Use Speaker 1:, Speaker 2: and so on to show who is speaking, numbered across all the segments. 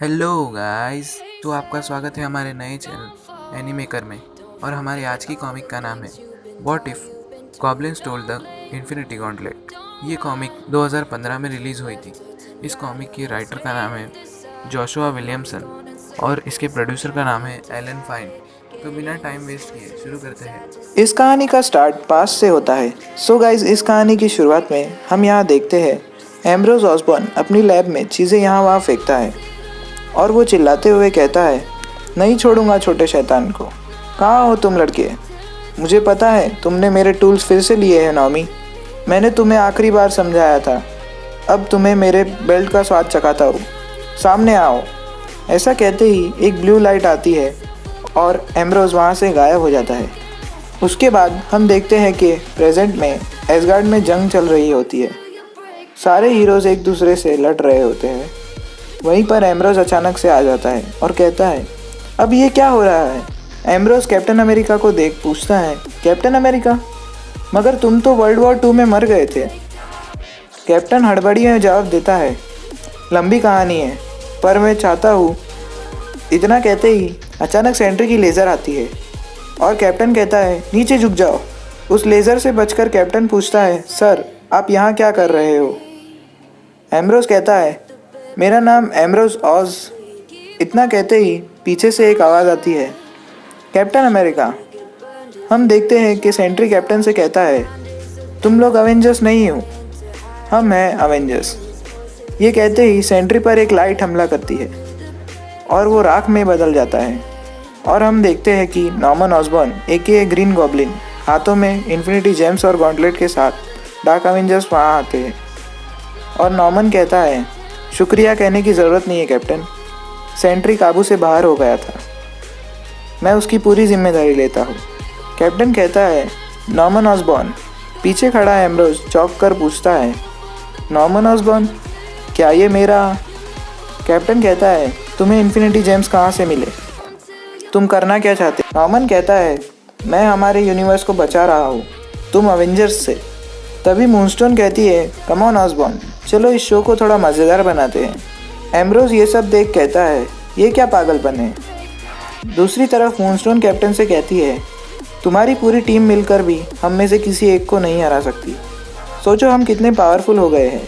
Speaker 1: Hello guys. तो आपका स्वागत है हमारे नए चैनल एनीमेकर में। और हमारे आज की कॉमिक का नाम है what if goblins told the infinity gauntlet. ये कॉमिक 2015 में रिलीज़ हुई थी। इस कॉमिक के राइटर का नाम है जोशुआ विलियमसन और इसके प्रोड्यूसर का नाम है एलन फाइन। तो बिना टाइम वेस्ट किए शुरू करते हैं।
Speaker 2: इस कहानी का स्टार्ट पास्ट से होता है। सो गाइस, इस कहानी की शुरुआत में हम यहाँ देखते हैं एम्ब्रोज ऑसबॉर्न अपनी लैब में चीज़ें यहाँ वहाँ फेंकता है और वो चिल्लाते हुए कहता है, नहीं छोड़ूंगा छोटे शैतान को। कहाँ हो तुम लड़के? मुझे पता है तुमने मेरे टूल्स फिर से लिए हैं नॉमी। मैंने तुम्हें आखिरी बार समझाया था। अब तुम्हें मेरे बेल्ट का स्वाद चखाता हूँ। सामने आओ। ऐसा कहते ही एक ब्लू लाइट आती है और एम्ब्रोज वहाँ से गायब हो जाता है। उसके बाद हम देखते हैं कि प्रेजेंट में एसगार्ड में जंग चल रही होती है। सारे हीरोज़ एक दूसरे से लड़ रहे होते हैं। वहीं पर एम्ब्रोज अचानक से आ जाता है और कहता है, अब ये क्या हो रहा है? एम्ब्रोज कैप्टन अमेरिका को देख पूछता है, कैप्टन अमेरिका, मगर तुम तो वर्ल्ड वॉर 2 में मर गए थे। कैप्टन हड़बड़ी में जवाब देता है, लंबी कहानी है पर मैं चाहता हूँ। इतना कहते ही अचानक सेंट्री की लेज़र आती है और कैप्टन कहता है, नीचे झुक जाओ। उस लेज़र से बचकर कैप्टन पूछता है, सर आप यहाँ क्या कर रहे हो? एम्ब्रोज कहता है, मेरा नाम एम्ब्रोज ऑज। इतना कहते ही पीछे से एक आवाज़ आती है, कैप्टन अमेरिका। हम देखते हैं कि सेंट्री कैप्टन से कहता है, तुम लोग अवेंजर्स नहीं हो, हम हैं अवेंजर्स। ये कहते ही सेंट्री पर एक लाइट हमला करती है और वो राख में बदल जाता है और हम देखते हैं कि नॉर्मन ऑसबॉर्न एके ग्रीन गॉब्लिन हाथों में इन्फिनिटी जेम्स और गॉन्टलेट के साथ डार्क अवेंजर्स वहाँ आते हैं। और नॉर्मन कहता है, शुक्रिया कहने की ज़रूरत नहीं है कैप्टन, सेंट्री काबू से बाहर हो गया था, मैं उसकी पूरी जिम्मेदारी लेता हूँ। कैप्टन कहता है, नॉर्मन ऑसबॉर्न। पीछे खड़ा एम्ब्रोज चौंक कर पूछता है, नॉर्मन ऑसबॉर्न, क्या ये मेरा? कैप्टन कहता है, तुम्हें इन्फिनिटी जेम्स कहाँ से मिले? तुम करना क्या चाहते? नॉर्मन कहता है, मैं हमारे यूनिवर्स को बचा रहा हूँ, तुम अवेंजर्स से। तभी मूनस्टोन कहती है, कम ऑन ऑसबॉर्न, चलो इस शो को थोड़ा मज़ेदार बनाते हैं। एम्ब्रोज ये सब देख कहता है, ये क्या पागलपन है? दूसरी तरफ मूनस्टोन कैप्टन से कहती है, तुम्हारी पूरी टीम मिलकर भी हम में से किसी एक को नहीं हरा सकती। सोचो हम कितने पावरफुल हो गए हैं।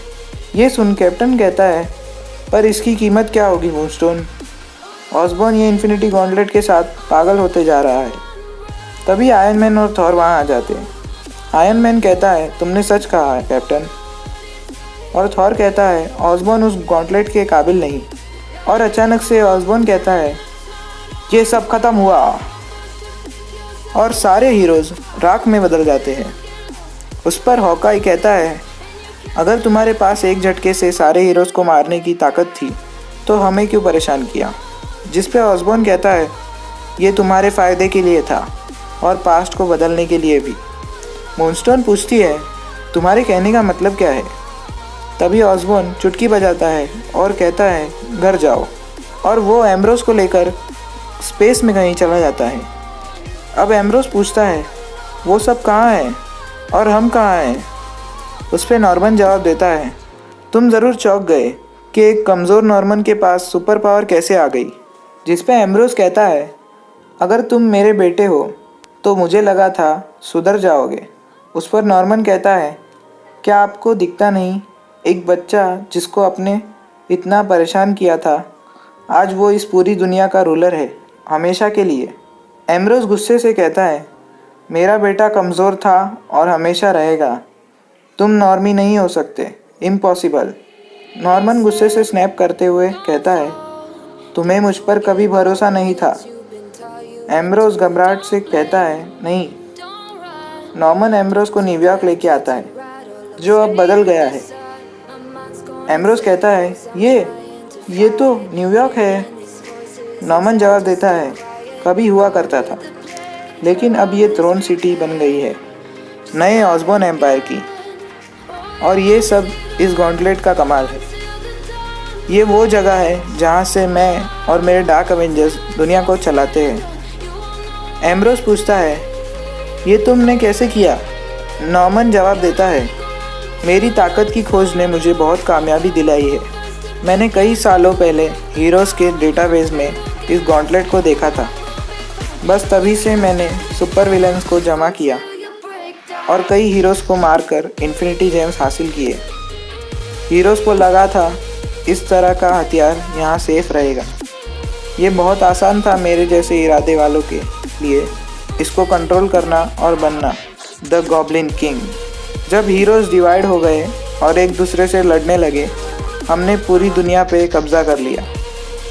Speaker 2: ये सुन कैप्टन कहता है, पर इसकी कीमत क्या होगी मूनस्टोन? ऑसबॉर्न ये इन्फिनिटी गॉन्टलेट के साथ पागल होते जा रहा है। तभी आयरन मैन और थॉर वहाँ आ जाते हैं। आयरन मैन कहता है, तुमने सच कहा है कैप्टन। और थॉर कहता है, ऑसबॉर्न उस गॉन्टलेट के काबिल नहीं। और अचानक से ऑसबॉर्न कहता है, ये सब खत्म हुआ। और सारे हीरोज़ राख में बदल जाते हैं। उस पर हॉकाई कहता है, अगर तुम्हारे पास एक झटके से सारे हीरोज़ को मारने की ताकत थी तो हमें क्यों परेशान किया? जिस पे ऑसबॉर्न कहता है, ये तुम्हारे फ़ायदे के लिए था और पास्ट को बदलने के लिए भी। मूनस्टोन पूछती है, तुम्हारे कहने का मतलब क्या है? तभी ऑसबॉर्न चुटकी बजाता है और कहता है, घर जाओ। और वो एम्ब्रोज को लेकर स्पेस में कहीं चला जाता है। अब एम्ब्रोज पूछता है, वो सब कहाँ हैं और हम कहाँ हैं? उस पर नॉर्मन जवाब देता है, तुम ज़रूर चौंक गए कि एक कमज़ोर नॉर्मन के पास सुपर पावर कैसे आ गई। जिस पे एम्ब्रोज कहता है, अगर तुम मेरे बेटे हो तो मुझे लगा था सुधर जाओगे। उस पर नॉर्मन कहता है, क्या आपको दिखता नहीं, एक बच्चा जिसको आपने इतना परेशान किया था, आज वो इस पूरी दुनिया का रूलर है, हमेशा के लिए। एम्ब्रोज गुस्से से कहता है, मेरा बेटा कमज़ोर था और हमेशा रहेगा, तुम नॉर्मी नहीं हो सकते, इम्पॉसिबल। नॉर्मन गुस्से से स्नैप करते हुए कहता है, तुम्हें मुझ पर कभी भरोसा नहीं था। एम्ब्रोज घबराहट से कहता है, नहीं। नॉर्मन एम्ब्रोज को न्यूयॉर्क लेके आता है, जो अब बदल गया है। एम्ब्रोज कहता है, ये तो न्यूयॉर्क है। नॉर्मन जवाब देता है, कभी हुआ करता था, लेकिन अब ये थ्रोन सिटी बन गई है, नए ऑसबॉर्न एम्पायर की। और ये सब इस गॉन्टलेट का कमाल है। ये वो जगह है जहाँ से मैं और मेरे डार्क अवेंजर्स दुनिया को चलाते हैं। एम्ब्रोज पूछता है, ये तुमने कैसे किया? नॉर्मन जवाब देता है, मेरी ताकत की खोज ने मुझे बहुत कामयाबी दिलाई है। मैंने कई सालों पहले हीरोज़ के डेटाबेस में इस गॉन्टलेट को देखा था। बस तभी से मैंने सुपर विलेंस को जमा किया और कई हीरोज़ को मारकर इन्फिनिटी जेम्स हासिल किए। हीरोज़ को लगा था इस तरह का हथियार यहाँ सेफ रहेगा। ये बहुत आसान था मेरे जैसे इरादे वालों के लिए इसको कंट्रोल करना और बनना द गॉब्लिन किंग। जब हीरोज़ डिवाइड हो गए और एक दूसरे से लड़ने लगे, हमने पूरी दुनिया पे कब्ज़ा कर लिया।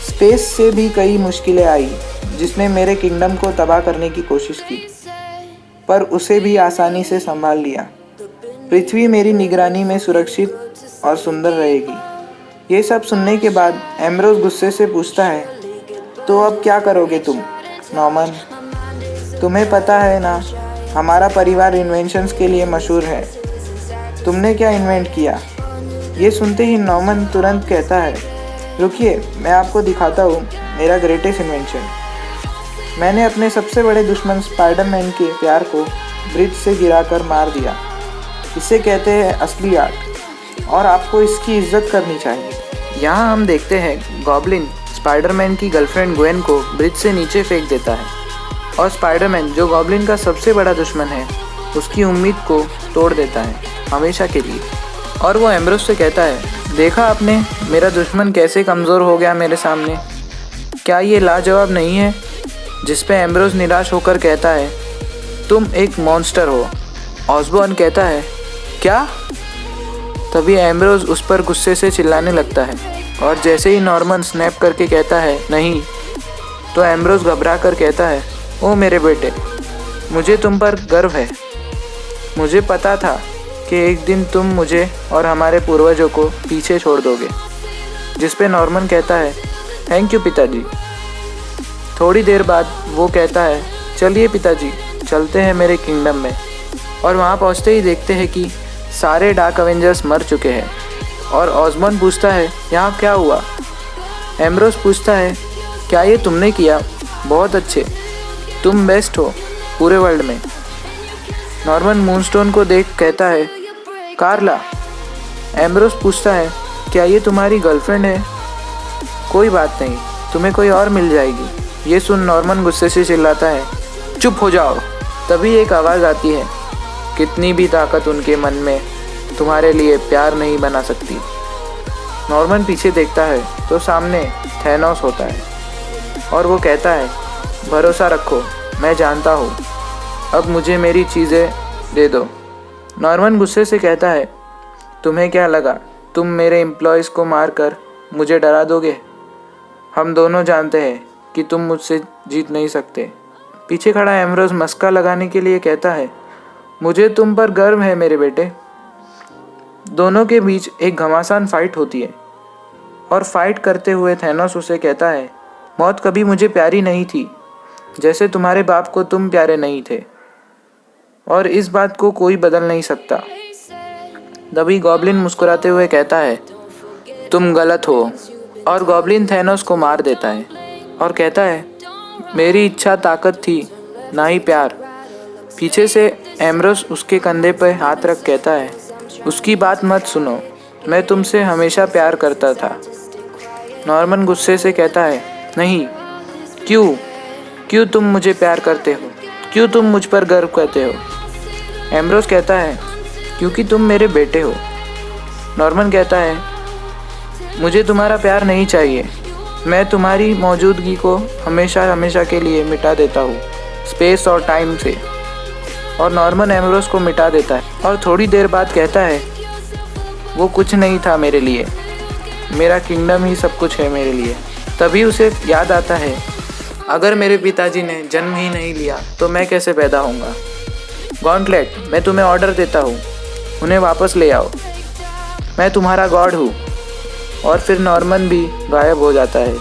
Speaker 2: स्पेस से भी कई मुश्किलें आई जिसने मेरे किंगडम को तबाह करने की कोशिश की, पर उसे भी आसानी से संभाल लिया। पृथ्वी मेरी निगरानी में सुरक्षित और सुंदर रहेगी। ये सब सुनने के बाद एम्ब्रोस गुस्से से पूछता है, तो अब क्या करोगे तुम नॉर्मन? तुम्हें पता है ना, हमारा परिवार इन्वेंशंस के लिए मशहूर है। तुमने क्या इन्वेंट किया? ये सुनते ही नॉर्मन तुरंत कहता है, रुकिए, मैं आपको दिखाता हूँ मेरा ग्रेटेस्ट इन्वेंशन। मैंने अपने सबसे बड़े दुश्मन स्पाइडरमैन के प्यार को ब्रिज से गिराकर मार दिया। इसे कहते हैं असली आर्ट और आपको इसकी इज्जत करनी चाहिए। यहाँ हम देखते हैं गॉब्लिन स्पाइडरमैन की गर्लफ्रेंड ग्वेन को ब्रिज से नीचे फेंक देता है और स्पाइडरमैन, जो गॉब्लिन का सबसे बड़ा दुश्मन है, उसकी उम्मीद को तोड़ देता है हमेशा के लिए। और वो एम्ब्रोस से कहता है, देखा आपने मेरा दुश्मन कैसे कमज़ोर हो गया मेरे सामने? क्या ये लाजवाब नहीं है? जिस पे एम्ब्रोस निराश होकर कहता है, तुम एक मॉन्स्टर हो। ऑसबॉर्न कहता है, क्या? तभी एम्ब्रोस उस पर गुस्से से चिल्लाने लगता है और जैसे ही नॉर्मन स्नैप करके कहता है नहीं, तो एम्ब्रोस घबरा कर कहता है, ओ मेरे बेटे, मुझे तुम पर गर्व है। मुझे पता था कि एक दिन तुम मुझे और हमारे पूर्वजों को पीछे छोड़ दोगे। जिस पे नॉर्मन कहता है, थैंक यू पिताजी। थोड़ी देर बाद वो कहता है, चलिए पिताजी, चलते हैं मेरे किंगडम में। और वहाँ पहुँचते ही देखते हैं कि सारे डार्क अवेंजर्स मर चुके हैं। और ऑसबॉर्न पूछता है, यहाँ क्या हुआ? एम्ब्रोस पूछता है, क्या ये तुमने किया? बहुत अच्छे, तुम बेस्ट हो पूरे वर्ल्ड में। नॉर्मन मूनस्टोन को देख कहता है, कार्ला। एम्ब्रोस पूछता है, क्या ये तुम्हारी गर्लफ्रेंड है? कोई बात नहीं, तुम्हें कोई और मिल जाएगी। ये सुन नॉर्मन गुस्से से चिल्लाता है, चुप हो जाओ। तभी एक आवाज़ आती है, कितनी भी ताकत उनके मन में तुम्हारे लिए प्यार नहीं बना सकती। नॉर्मन पीछे देखता है तो सामने थैनोस होता है और वो कहता है, भरोसा रखो, मैं जानता हूँ। अब मुझे मेरी चीज़ें दे दो। नॉर्मन गुस्से से कहता है, तुम्हें क्या लगा तुम मेरे एम्प्लॉयज़ को मारकर मुझे डरा दोगे? हम दोनों जानते हैं कि तुम मुझसे जीत नहीं सकते। पीछे खड़ा एम्ब्रोस मस्का लगाने के लिए कहता है, मुझे तुम पर गर्व है मेरे बेटे। दोनों के बीच एक घमासान फाइट होती है और फाइट करते हुए थैनोस उसे कहता है, मौत कभी मुझे प्यारी नहीं थी, जैसे तुम्हारे बाप को तुम प्यारे नहीं थे, और इस बात को कोई बदल नहीं सकता। तभी गॉब्लिन मुस्कुराते हुए कहता है, तुम गलत हो। और गॉब्लिन थैनोस को मार देता है और कहता है, मेरी इच्छा ताकत थी, ना ही प्यार। पीछे से एम्ब्रोस उसके कंधे पर हाथ रख कहता है, उसकी बात मत सुनो, मैं तुमसे हमेशा प्यार करता था। नॉर्मन गुस्से से कहता है, नहीं, क्यों तुम मुझे प्यार करते हो? क्यों तुम मुझ पर गर्व करते हो? एम्ब्रोस कहता है, क्योंकि तुम मेरे बेटे हो। नॉर्मन कहता है, मुझे तुम्हारा प्यार नहीं चाहिए, मैं तुम्हारी मौजूदगी को हमेशा के लिए मिटा देता हूँ स्पेस और टाइम से। और नॉर्मन एम्ब्रोस को मिटा देता है और थोड़ी देर बाद कहता है, वो कुछ नहीं था मेरे लिए, मेरा किंगडम ही सब कुछ है मेरे लिए। तभी उसे याद आता है, अगर मेरे पिताजी ने जन्म ही नहीं लिया तो मैं कैसे पैदा होऊंगा। गॉन्टलेट, मैं तुम्हें ऑर्डर देता हूँ, उन्हें वापस ले आओ, मैं तुम्हारा गॉड हूँ। और फिर नॉर्मन भी गायब हो जाता है।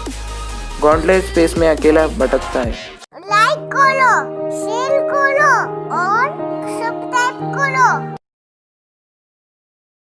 Speaker 2: गॉन्टलेट स्पेस में अकेला भटकता है।